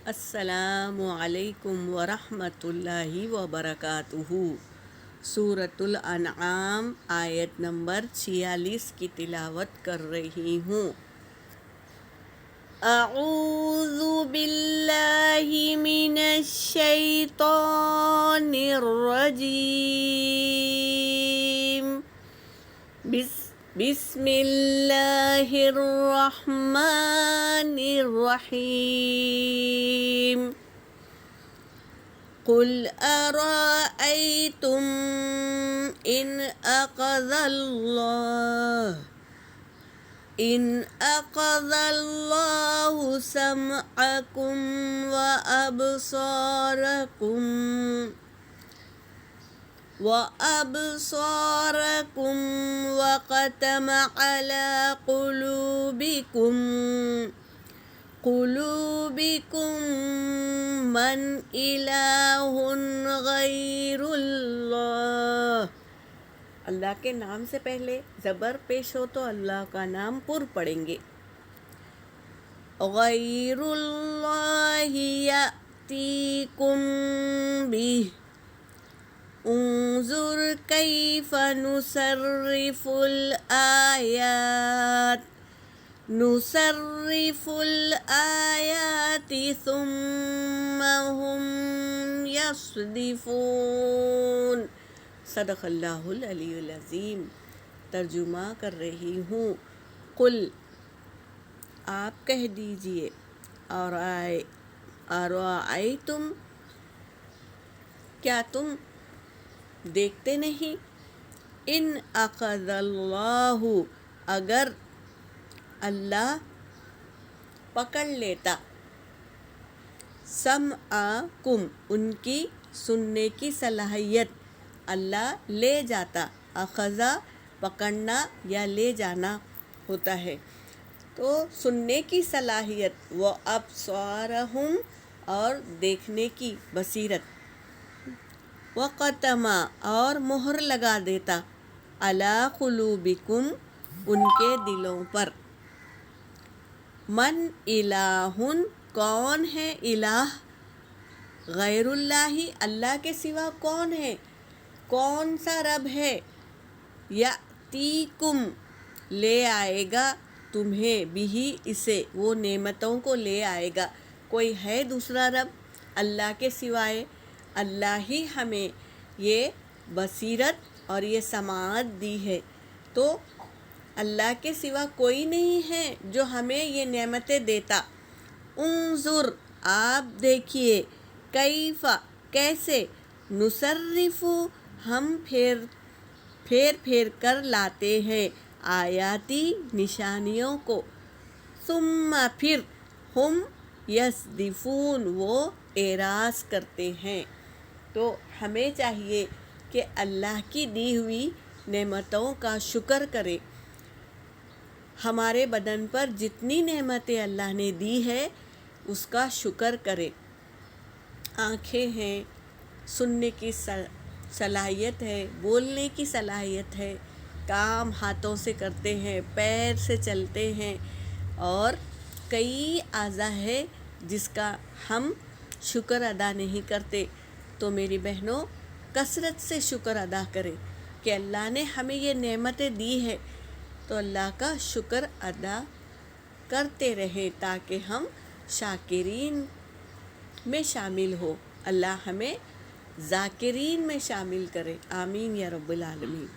السلام علیکم ورحمۃ اللہ وبرکاتہ۔ سورۃ الانعام آیت نمبر 46 کی تلاوت کر رہی ہوں۔ اعوذ باللہ من الشیطان الرجیم، بسم اللہ الرحمن الرحیم۔ قل أرأيتم إن أخذ الله سمعكم وأبصاركم وختم على قلوبكم من إله غير الله۔ اللہ کے نام سے پہلے زبر پیش ہو تو اللہ کا نام پر پڑھیں گے۔ غیر اللہ یأتیکم بہ، انظر کیف نصرف الآیات ثم هم یصدفون۔ صدق اللہ العلی العظیم۔ ترجمہ کر رہی ہوں۔ قل، آپ کہہ دیجئے، ارأیتم، کیا تم دیکھتے نہیں، ان اخذ اللہ، اگر اللہ پکڑ لیتا، سمعکم، ان کی سننے کی صلاحیت، اللہ لے جاتا، اخذا پکڑنا یا لے جانا ہوتا ہے، تو سننے کی صلاحیت، وابصارہم، اور دیکھنے کی بصیرت، وختم، اور مہر لگا دیتا، علی قلوبکم، ان کے دلوں پر، من الہ، کون ہے الہ، غیر اللہ، اللہ کے سوا کون ہے، کون سا رب ہے، یأتیکم، لے آئے گا تمہیں، بھی، اسے، وہ نعمتوں کو لے آئے گا۔ کوئی ہے دوسرا رب اللہ کے سوائے؟ اللہ ہی ہمیں یہ بصیرت اور یہ سماعت دی ہے، تو اللہ کے سوا کوئی نہیں ہے جو ہمیں یہ نعمتیں دیتا۔ انظر، آپ دیکھیے، کیف، کیسے، نصرف، ہم پھیر کر لاتے ہیں، آیاتی، نشانیوں کو، ثم، پھر، ہم یصدفون، وہ اعراض کرتے ہیں۔ تو ہمیں چاہیے کہ اللہ کی دی ہوئی نعمتوں کا شکر کرے، ہمارے بدن پر جتنی نعمتیں اللہ نے دی ہے اس کا شکر کرے۔ آنکھیں ہیں، سننے کی صلاحیت ہے، بولنے کی صلاحیت ہے، کام ہاتھوں سے کرتے ہیں، پیر سے چلتے ہیں، اور کئی اعضاء ہے جس کا ہم شکر ادا نہیں کرتے۔ تو میری بہنوں، کثرت سے شکر ادا کریں کہ اللہ نے ہمیں یہ نعمتیں دی ہے، تو اللہ کا شکر ادا کرتے رہیں تاکہ ہم شاکرین میں شامل ہو۔ اللہ ہمیں ذاکرین میں شامل کرے، آمین یا رب العالمین۔